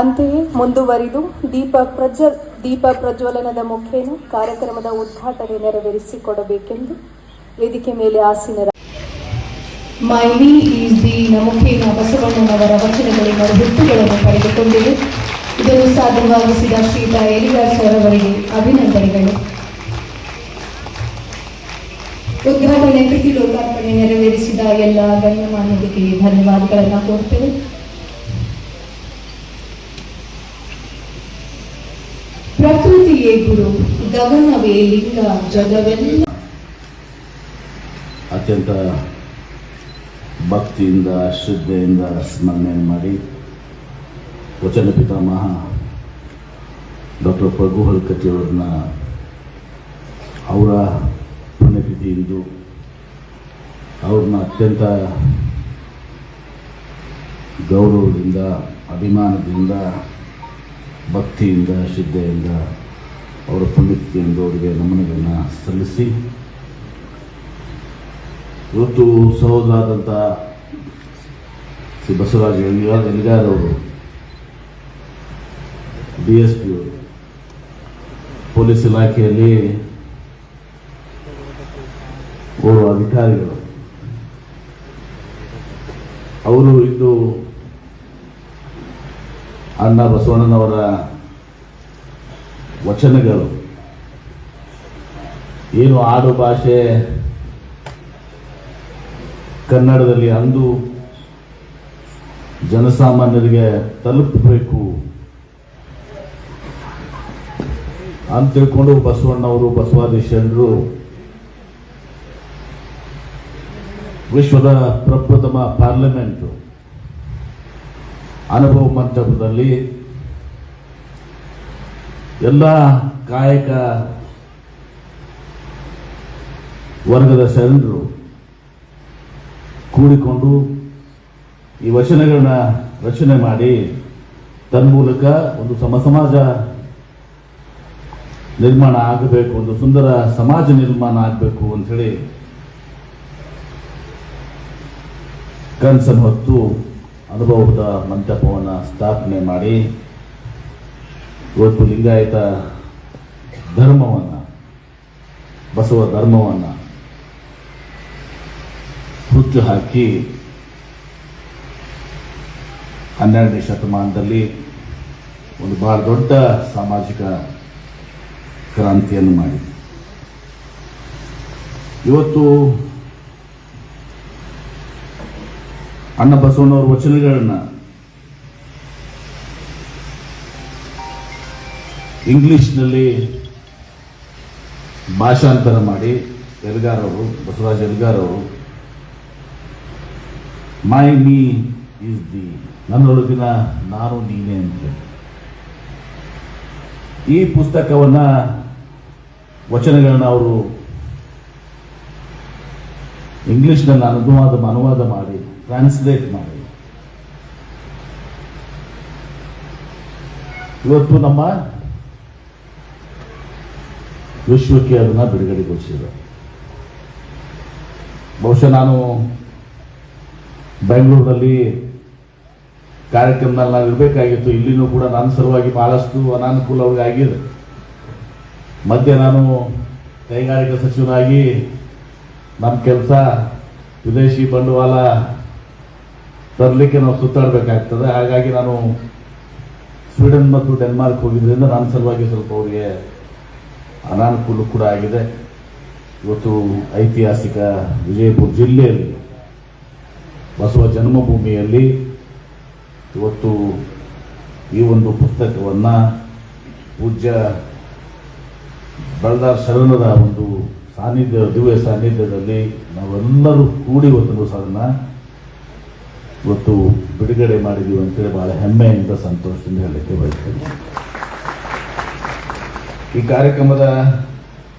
ಅಂತೆಯೇ ಮುಂದುವರಿದು ದೀಪ ಪ್ರಜ್ವಲನದ ಮುಖೇನ ಕಾರ್ಯಕ್ರಮದ ಉದ್ಘಾಟನೆ ನೆರವೇರಿಸಿಕೊಡಬೇಕೆಂದು ವೇದಿಕೆ ಮೇಲೆ ಆಸೀನರ ಮೈಲಿ ಈಸ್ ದಿ ಮುಖೇನ ಬಸವಣ್ಣನವರ ವಚನಗಳಿಂದ ಹುಟ್ಟುಗಳನ್ನು ಪಡೆದುಕೊಂಡಿದೆ. ಇದನ್ನು ಸಾಧ್ಯವಾಗಿಸಿದ ಶ್ರೀಯುತ ಎಲಿಯಾಸ್ ಸರ್ ಅವರಿಗೆ ಅಭಿನಂದನೆಗಳು. ಉದ್ಘಾಟನೆ ಕೃತಿ ಲೋಕಾರ್ಪಣೆ ನೆರವೇರಿಸಿದ ಎಲ್ಲ ಗಣ್ಯಮಾನ್ಯರಿಗೆ ಧನ್ಯವಾದಗಳನ್ನು ಕೋರ್ತೇವೆ. ಪ್ರಕೃತಿಯೇ ಗುರು, ಗಗನವೇ ಲಿಂಗ, ಜಗವೆಲ್ಲ. ಅತ್ಯಂತ ಭಕ್ತಿಯಿಂದ ಶ್ರದ್ಧೆಯಿಂದ ಸ್ಮರಣೆ ಮಾಡಿ ವಚನ ಪಿತಾಮಹ ಡಾಕ್ಟರ್ ಫಗು ಹಲ್ಕಟ್ಟಿ ಅವರನ್ನ ಅವರ ಪುಣ್ಯತಿಥಿಯಿಂದ ಅವ್ರನ್ನ ಅತ್ಯಂತ ಗೌರವದಿಂದ ಅಭಿಮಾನದಿಂದ ಭಕ್ತಿಯಿಂದ ಶ್ರದ್ಧೆಯಿಂದ ಅವರ ಪುಣ್ಯತಿಥಿಯಿಂದ ಅವರಿಗೆ ನಮನಗಳನ್ನು ಸಲ್ಲಿಸಿ ಇವತ್ತು ಸಹೋದರಾದಂಥ ಶ್ರೀ ಬಸವರಾಜ ಎಲಿಗಾರವರು DSP ಪೊಲೀಸ್ ಇಲಾಖೆಯಲ್ಲಿ ಓರ್ವ ಅಧಿಕಾರಿಗಳು ಅವರು ಇಂದು ಅಣ್ಣ ಬಸವಣ್ಣನವರ ವಚನಗಳು ಏನು ಆಡು ಭಾಷೆ ಕನ್ನಡದಲ್ಲಿ ಅಂದು ಜನಸಾಮಾನ್ಯರಿಗೆ ತಲುಪಬೇಕು ಅಂತ ತಿಳ್ಕೊಂಡು ಬಸವಣ್ಣವರು ಬಸವಾದಿ ಶರಣರು ವಿಶ್ವದ ಪ್ರಪ್ರಥಮ ಪಾರ್ಲಿಮೆಂಟು ಅನುಭವ ಮಂಟಪದಲ್ಲಿ ಎಲ್ಲ ಕಾಯಕ ವರ್ಗದ ಶರಣರು ಕೂಡಿಕೊಂಡು ಈ ವಚನಗಳನ್ನ ರಚನೆ ಮಾಡಿ ತನ್ಮೂಲಕ ಒಂದು ಸಮಾಜ ನಿರ್ಮಾಣ ಆಗಬೇಕು, ಒಂದು ಸುಂದರ ಸಮಾಜ ನಿರ್ಮಾಣ ಆಗಬೇಕು ಅಂಥೇಳಿ ಕನಸನ್ನು ಹೊತ್ತು ಅನುಭವದ ಮಂಟಪವನ್ನು ಸ್ಥಾಪನೆ ಮಾಡಿ ಇವತ್ತು ಲಿಂಗಾಯತ ಧರ್ಮವನ್ನು ಬಸವ ಧರ್ಮವನ್ನು ಹುಟ್ಟು ಹಾಕಿ 12ನೇ ಶತಮಾನದಲ್ಲಿ ಒಂದು ಬಹಳ ದೊಡ್ಡ ಸಾಮಾಜಿಕ ಕ್ರಾಂತಿಯನ್ನು ಮಾಡಿ ಇವತ್ತು ಅಣ್ಣ ಬಸವಣ್ಣವರ ವಚನಗಳನ್ನು ಇಂಗ್ಲಿಷ್ನಲ್ಲಿ ಭಾಷಾಂತರ ಮಾಡಿ ಎಲ್ಗಾರವರು ಬಸವರಾಜ ಎಲ್ಗಾರವರು ಮೈ ಮೀ ಈಸ್ ದಿ, ನನ್ನೊಳಗಿನ ನಾನು ನೀನೇ ಅಂತ ಈ ಪುಸ್ತಕವನ್ನು ವಚನಗಳನ್ನು ಅವರು ಇಂಗ್ಲಿಷ್ನಲ್ಲಿ ಅನುವಾದ ಮಾಡಿ ಟ್ರಾನ್ಸ್ಲೇಟ್ ಮಾಡಿ ಇವತ್ತು ನಮ್ಮ ವಿಶ್ವಕ್ಕೆ ಅದನ್ನು ಬಿಡುಗಡೆಗೊಳಿಸಿದೆ. ಬಹುಶಃ ನಾನು ಬೆಂಗಳೂರಿನಲ್ಲಿ ಕಾರ್ಯಕ್ರಮದಲ್ಲಿ ನಾವು ಇರಬೇಕಾಗಿತ್ತು. ಇಲ್ಲಿನೂ ಕೂಡ ನನ್ನ ಸಲುವಾಗಿ ಬಹಳಷ್ಟು ಅನಾನುಕೂಲ ಆಗಿದೆ. ಮಧ್ಯೆ ನಾನು ಕೈಗಾರಿಕಾ ಸಚಿವನಾಗಿ ನಮ್ಮ ಕೆಲಸ ವಿದೇಶಿ ಬಂಡವಾಳ ತರಲಿಕ್ಕೆ ನಾವು ಸುತ್ತಾಡಬೇಕಾಗ್ತದೆ. ಹಾಗಾಗಿ ನಾನು ಸ್ವೀಡನ್ ಮತ್ತು ಡೆನ್ಮಾರ್ಕ್ ಹೋಗಿದ್ದರಿಂದ ನನ್ನ ಸಲುವಾಗಿ ಸ್ವಲ್ಪ ಅವರಿಗೆ ಅನಾನುಕೂಲ ಕೂಡ ಆಗಿದೆ. ಇವತ್ತು ಐತಿಹಾಸಿಕ ವಿಜಯಪುರ ಜಿಲ್ಲೆಯಲ್ಲಿ ಬಸವ ಜನ್ಮಭೂಮಿಯಲ್ಲಿ ಇವತ್ತು ಈ ಒಂದು ಪುಸ್ತಕವನ್ನು ಪೂಜ್ಯ ಬೆಳದಾರ್ ಶರಣರ ಒಂದು ದಿವ್ಯ ಸಾನ್ನಿಧ್ಯದಲ್ಲಿ ನಾವೆಲ್ಲರೂ ಕೂಡಿ ಇವತ್ತು ಬಿಡುಗಡೆ ಮಾಡಿದ್ದೀವಿ ಅಂತೇಳಿ ಬಹಳ ಹೆಮ್ಮೆಯಿಂದ ಸಂತೋಷದಿಂದ ಹೇಳಲಿಕ್ಕೆ ಬಯಸ್ತೇನೆ. ಈ ಕಾರ್ಯಕ್ರಮದ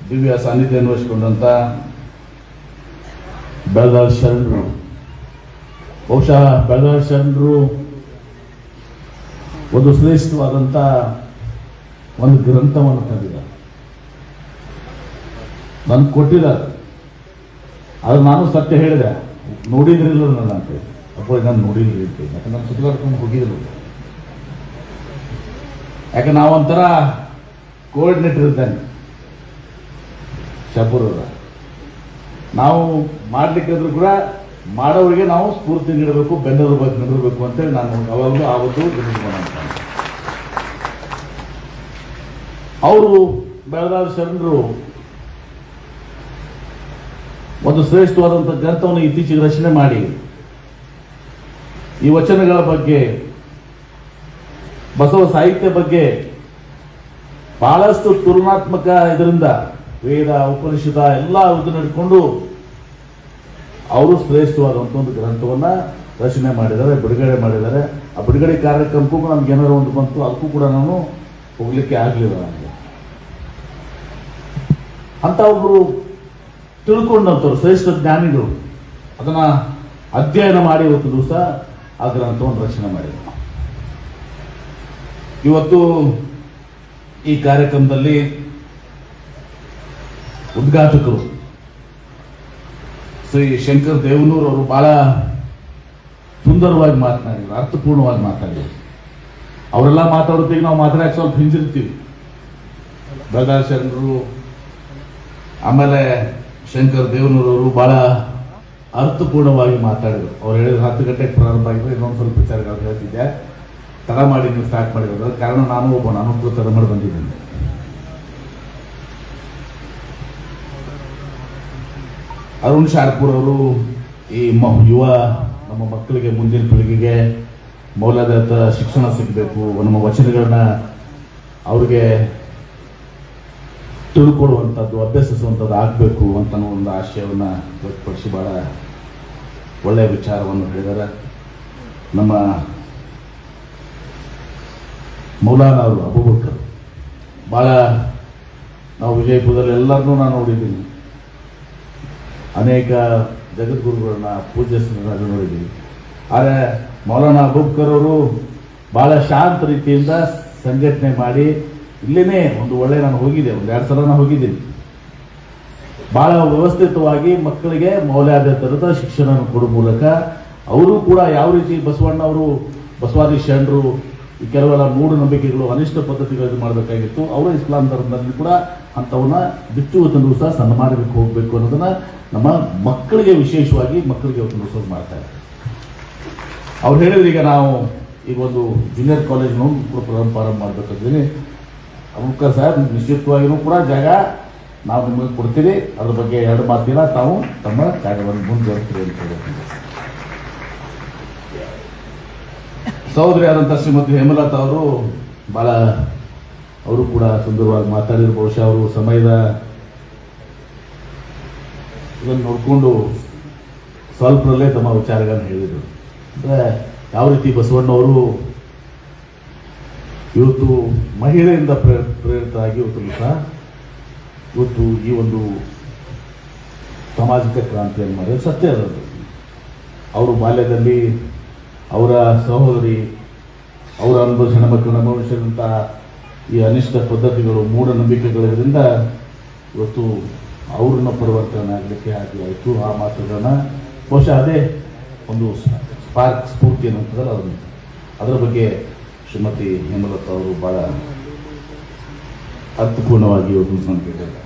ದಿವ್ಯ ಸಾನ್ನಿಧ್ಯ ವಹಿಸಿಕೊಂಡಂಥ ಬೆಳದಾರ್ ಶರಣರು, ಬಹುಶಃ ಬೆಳದಾರ್ ಶರಣರು ಒಂದು ಶ್ರೇಷ್ಠವಾದಂಥ ಒಂದು ಗ್ರಂಥವನ್ನು ತಂದಿದ್ದಾರೆ, ನನಗೆ ಕೊಟ್ಟಿದ್ದಾರೆ. ಅದು ನಾನು ಸತ್ಯ ಹೇಳಿದೆ, ನೋಡಿದ್ರಿಲ್ಲ ನನ್ನ ಅಂತ ಅಪ್ಪ ನಾನು ನೋಡಿದ್ರಿ ಅಂತ, ಯಾಕಂದ್ರೆ ನಾನು ಸುತ್ತಾಡ್ಕೊಂಡು ಹೋಗಿದ್ರು. ಯಾಕೆ ನಾವೊಂಥರ ಕೋಆರ್ಡಿನೇಟರ್ ಇದ್ದಂಗೆ ಶಾಪುರವರ. ನಾವು ಮಾಡ್ಲಿಕ್ಕಿದ್ರು ಕೂಡ ಮಾಡೋರಿಗೆ ನಾವು ಸ್ಫೂರ್ತಿ ನೀಡಬೇಕು, ಬೆನ್ನೆಲುಬಾಗಿ ಅಂತೇಳಿ ನಾನು ಅವಾಗಲೂ ಆವತ್ತು ಅವರು ಬೆಳಗಾವಿ ಶರಣರು ಒಂದು ಶ್ರೇಷ್ಠವಾದಂಥ ಗ್ರಂಥವನ್ನು ಇತ್ತೀಚೆಗೆ ರಚನೆ ಮಾಡಿ ಈ ವಚನಗಳ ಬಗ್ಗೆ, ಬಸವ ಸಾಹಿತ್ಯ ಬಗ್ಗೆ ಬಹಳಷ್ಟು ತುಲನಾತ್ಮಕ ಇದರಿಂದ ವೇದ ಉಪನಿಷದ ಎಲ್ಲ ಇದನ್ನು ಹಿಡ್ಕೊಂಡು ಅವರು ಶ್ರೇಷ್ಠವಾದಂಥ ಒಂದು ಗ್ರಂಥವನ್ನ ರಚನೆ ಮಾಡಿದ್ದಾರೆ, ಬಿಡುಗಡೆ ಮಾಡಿದ್ದಾರೆ. ಆ ಬಿಡುಗಡೆ ಕಾರ್ಯಕ್ರಮಕ್ಕೂ ನಮ್ಗೆ ಏನಾದ್ರು ಒಂದು ಬಂತು, ಅದಕ್ಕೂ ಕೂಡ ನಾನು ಹೋಗ್ಲಿಕ್ಕೆ ಆಗಲಿಲ್ಲ. ನನಗೆ ಅಂತ ಒಬ್ಬರು ತಿಳ್ಕೊಂಡಂಥವ್ರು ಶ್ರೇಷ್ಠ ಜ್ಞಾನಿಗಳು ಅದನ್ನ ಅಧ್ಯಯನ ಮಾಡಿ ಇವತ್ತು ದಿವಸ ಆ ಗ್ರಂಥವನ್ನು ರಚನೆ ಮಾಡಿದರು. ಇವತ್ತು ಈ ಕಾರ್ಯಕ್ರಮದಲ್ಲಿ ಉದ್ಘಾಟಕರು ಶ್ರೀ ಶಂಕರ್ ದೇವನೂರ್ ಅವರು ಬಹಳ ಸುಂದರವಾಗಿ ಮಾತನಾಡಿದ್ರು, ಅರ್ಥಪೂರ್ಣವಾಗಿ ಮಾತಾಡಿದ್ರು. ಅವರೆಲ್ಲ ಮಾತಾಡೋದಕ್ಕೆ ನಾವು ಮಾತಾಡಕ್ಕೆ ಸ್ವಲ್ಪ ಹಿಂದಿರ್ತೀವಿ. ಬೆಳಗಾವಿ ಶರಣರು ಆಮೇಲೆ ಶಂಕರ್ ದೇವನೂರ್ ಅವರು ಬಹಳ ಅರ್ಥಪೂರ್ಣವಾಗಿ ಮಾತಾಡಿದ್ರು. ಅವ್ರು ಹೇಳಿದ್ರು 10 ಗಂಟೆಗೆ ಪ್ರಾರಂಭ ಆಗಿದ್ರೆ ಇನ್ನೊಂದು ಸ್ವಲ್ಪ ವಿಚಾರಗಳು ಹೇಳ್ತಿದ್ದೆ, ತಡ ಮಾಡಿ ನೀವು ಸ್ಟಾರ್ಟ್ ಮಾಡಿರೋದ್ರ ಕಾರಣ ನಾನು ಕೂಡ ತಡ ಮಾಡಿ ಬಂದಿದ್ದೇನೆ. ಅರುಣ್ ಶಾರ್ಪುರ್ ಅವರು ಈ ಯುವ ನಮ್ಮ ಮಕ್ಕಳಿಗೆ, ಮುಂದಿನ ಪೀಳಿಗೆಗೆ ಮೌಲ್ಯಾಧಾರಿತ ಶಿಕ್ಷಣ ಸಿಗಬೇಕು, ನಮ್ಮ ವಚನಗಳನ್ನ ಅವ್ರಿಗೆ ತಿಳ್ಕೊಳ್ಳುವಂಥದ್ದು, ಅಭ್ಯಸಿಸುವಂಥದ್ದು ಆಗಬೇಕು ಅಂತ ಒಂದು ಆಶಯವನ್ನ ವ್ಯಕ್ತಪಡಿಸಿ ಬಹಳ ಒಳ್ಳೆಯ ವಿಚಾರವನ್ನು ಹೇಳಿದ್ದಾರೆ. ನಮ್ಮ ಮೌಲಾನಾ ಅವರು ಅಬೂಬಕರ್ ಬಹಳ, ನಾವು ವಿಜಯಪುರದಲ್ಲಿ ಎಲ್ಲರನ್ನೂ ನಾನು ನೋಡಿದ್ದೀನಿ, ಅನೇಕ ಜಗದ್ಗುರುಗಳನ್ನ ಪೂಜ್ಯರನ್ನ ನೋಡಿದ್ದೀವಿ. ಆದರೆ ಮೌಲಾನಾ ಅಬೂಬಕರ್ ಅವರು ಬಹಳ ಶಾಂತ ರೀತಿಯಿಂದ ಸಂಘಟನೆ ಮಾಡಿ ಇಲ್ಲೇನೆ ಒಂದು ಒಳ್ಳೆ, ನಾನು ಹೋಗಿದ್ದೆ, 1-2 ಸಲ ನಾನು ಹೋಗಿದ್ದೀನಿ, ಬಹಳ ವ್ಯವಸ್ಥಿತವಾಗಿ ಮಕ್ಕಳಿಗೆ ಮೌಲ್ಯಾಧಾರಿತ ಶಿಕ್ಷಣ ಕೊಡುವ ಮೂಲಕ ಅವರು ಕೂಡ ಯಾವ ರೀತಿ ಬಸವಣ್ಣ ಅವರು, ಬಸವಾದಿ ಶರಣರು ಈ ಕೆಲವೆಲ್ಲ ಮೂಢನಂಬಿಕೆಗಳು, ಅನಿಷ್ಟ ಪದ್ಧತಿಗಳನ್ನು ಮಾಡಬೇಕಾಗಿತ್ತು. ಅವರು ಇಸ್ಲಾಂ ಧರ್ಮದಲ್ಲಿ ಕೂಡ ಅಂಥವನ್ನ ಬಿಟ್ಟು ಇವತ್ತು ದಿವಸ ಸನ್ಮಾನಕ್ಕೆ ಹೋಗಬೇಕು ಅನ್ನೋದನ್ನ ನಮ್ಮ ಮಕ್ಕಳಿಗೆ, ವಿಶೇಷವಾಗಿ ಮಕ್ಕಳಿಗೆ ಇವತ್ತು ದಿವಸ ಮಾಡ್ತಾರೆ. ಅವ್ರು ಹೇಳಿದ್ರು, ಈಗ ಒಂದು ಜೂನಿಯರ್ ಕಾಲೇಜ್ನೂ ಕೂಡ ಪ್ರಾರಂಭ ಮಾಡಬೇಕಾದ್ರೆ ಅಬೂಬಕರ್ ಸಾಹೇಬ್ ನಿಶ್ಚಿತವಾಗಿಯೂ ಕೂಡ ಜಾಗ ನಾವು ನಿಮಗೆ ಕೊಡ್ತೀವಿ, ಅದ್ರ ಬಗ್ಗೆ 2 ಮಾತಿನ ತಾವು ತಮ್ಮ ಕಾರ್ಯವನ್ನು ಮುಂದುವರಿಸ್ತೀವಿ ಅಂತ ಹೇಳಿದ್ರು. ಸಹೋದರಿ ಆದಂಥ ಶ್ರೀಮತಿ ಹೇಮಲತಾ ಅವರು ಬಹಳ, ಅವರು ಕೂಡ ಸುಂದರವಾಗಿ ಮಾತಾಡಿದ್ರು. ಬಹುಶಃ ಅವರು ಸಮಯದ ಇದನ್ನು ನೋಡಿಕೊಂಡು ಸ್ವಲ್ಪರಲ್ಲೇ ತಮ್ಮ ವಿಚಾರಗಳನ್ನು ಹೇಳಿದರು. ಅಂದರೆ ಯಾವ ರೀತಿ ಬಸವಣ್ಣವರು ಇವತ್ತು ಮಹಿಳೆಯಿಂದ ಪ್ರೇರಿತರಾಗಿ ಇವತ್ತು ಈ ಒಂದು ಸಾಮಾಜಿಕ ಕ್ರಾಂತಿಯನ್ನು ಮಾಡಿದ್ರು. ಸತ್ಯ ಅದರದ್ದು. ಅವರು ಬಾಲ್ಯದಲ್ಲಿ ಅವರ ಸಹೋದರಿ, ಅವರ ಅನುಭವಿಸಿದಂಥ ಈ ಅನಿಷ್ಟ ಪದ್ಧತಿಗಳು, ಮೂಢನಂಬಿಕೆಗಳಿಂದ ಇವತ್ತು ಅವ್ರನ್ನ ಪರಿವರ್ತನೆ ಆಗಲಿಕ್ಕೆ ಆಯಿತು. ಆ ಮಾತುಗಳನ್ನ ಬಹುಶಃ ಅದೇ ಒಂದು ಸ್ಫೂರ್ತಿ ಅನ್ನೋಂಥದ್ದಲ್ಲ, ಅದರ ಬಗ್ಗೆ ಶ್ರೀಮತಿ ಹೇಮಲತಾ ಅವರು ಬಹಳ ಅರ್ಥಪೂರ್ಣವಾಗಿ ಹೇಳಿದ್ದಾರೆ.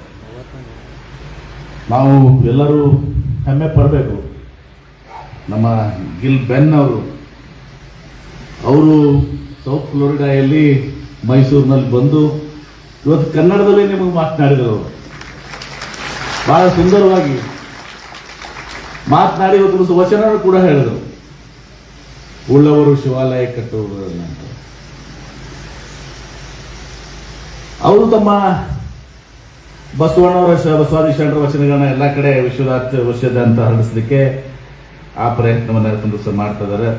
ನಾವು ಎಲ್ಲರೂ ಹೆಮ್ಮೆ ಪಡಬೇಕು. ನಮ್ಮ ಗಿಲ್ ಬೆನ್ ಅವರು ಸೌತ್ ಫ್ಲೋರಿಡಾಯಲ್ಲಿ ಮೈಸೂರಿನಲ್ಲಿ ಬಂದು ಇವತ್ತು ಕನ್ನಡದಲ್ಲಿ ನಿಮಗೆ ಮಾತನಾಡಿದರು. ಬಹಳ ಸುಂದರವಾಗಿ ಮಾತನಾಡಿ ಇವತ್ತು ವಚನ ಕೂಡ ಹೇಳಿದರು, ಉಳ್ಳವರು ಶಿವಾಲಯ ಕಟ್ಟುವರು ಅಂತ. ಅವರು ತಮ್ಮ ಬಸವಾದಿ ಶರಣರ ವಚನಗಳನ್ನ ಎಲ್ಲ ಕಡೆ ವಿಶ್ವದಾದ್ಯಂತ ಹರಡಿಸಲಿಕ್ಕೆ ಆ ಪ್ರಯತ್ನವನ್ನು ಮಾಡ್ತಾ ಇದ್ದಾರೆ.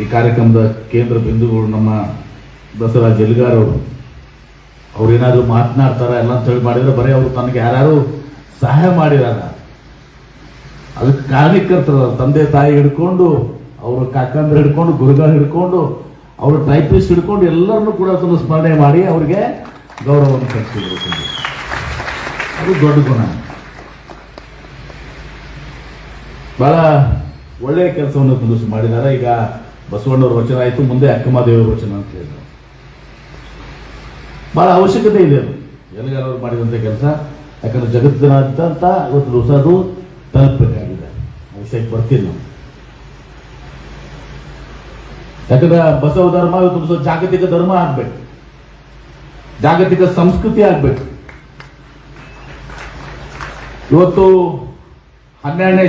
ಈ ಕಾರ್ಯಕ್ರಮದ ಕೇಂದ್ರ ಬಿಂದುಗಳು ನಮ್ಮ ಬಸವರಾಜ್ ಎಲ್ಗಾರ್ ಅವರು. ಅವ್ರೇನಾದ್ರು ಮಾತನಾಡ್ತಾರ ಎಲ್ಲ ಅಂತ ಹೇಳಿ ಮಾಡಿದ್ರೆ ಬರೀ ಅವರು ತನಗೆ ಯಾರು ಸಹಾಯ ಮಾಡಿದಾರ, ಅದಕ್ಕೆ ಕಾರಣೀಕರ್ತದ. ತಂದೆ ತಾಯಿ ಹಿಡ್ಕೊಂಡು, ಅವ್ರ ಕಾಕಂದ್ರ ಹಿಡ್ಕೊಂಡು, ಗುರುಗಳು ಹಿಡ್ಕೊಂಡು, ಅವ್ರ ಟೈಪಿಸ್ಟ್ ಹಿಡ್ಕೊಂಡು ಎಲ್ಲರನ್ನೂ ಕೂಡ ಅದನ್ನು ಸ್ಮರಣೆ ಮಾಡಿ ಅವರಿಗೆ ಗೌರವವನ್ನು ಕಲಿಸಿದ್ರು. ಅದು ದೊಡ್ಡ ಗುಣ. ಬಹಳ ಒಳ್ಳೆಯ ಕೆಲಸವನ್ನು ಮಾಡಿದ್ದಾರೆ. ಈಗ ಬಸವಣ್ಣವ್ರ ವಚನ ಆಯಿತು, ಮುಂದೆ ಅಕ್ಕಮಹಾದೇವರ ವಚನ ಅಂತ ಹೇಳಿದ್ರು. ಬಹಳ ಅವಶ್ಯಕತೆ ಇದೆ ಅದು ಎಲ್ಲಿಗಾರವ್ರು ಮಾಡಿದಂಥ ಕೆಲಸ. ಯಾಕಂದ್ರೆ ಜಗತ್ತಿನಾದ್ಯಂತ ಇವತ್ತು ಹೊಸದು ತಲುಪಬೇಕಾಗಿದೆ. ಆ ವಿಷಯಕ್ಕೆ ಬರ್ತೀನಿ ನಾವು. ಯಾಕಂದ್ರೆ ಬಸವ ಧರ್ಮ ಇವತ್ತು ಜಾಗತಿಕ ಧರ್ಮ ಆಗ್ಬೇಕು, ಜಾಗತಿಕ ಸಂಸ್ಕೃತಿ ಆಗ್ಬೇಕು. ಇವತ್ತು 12ನೇ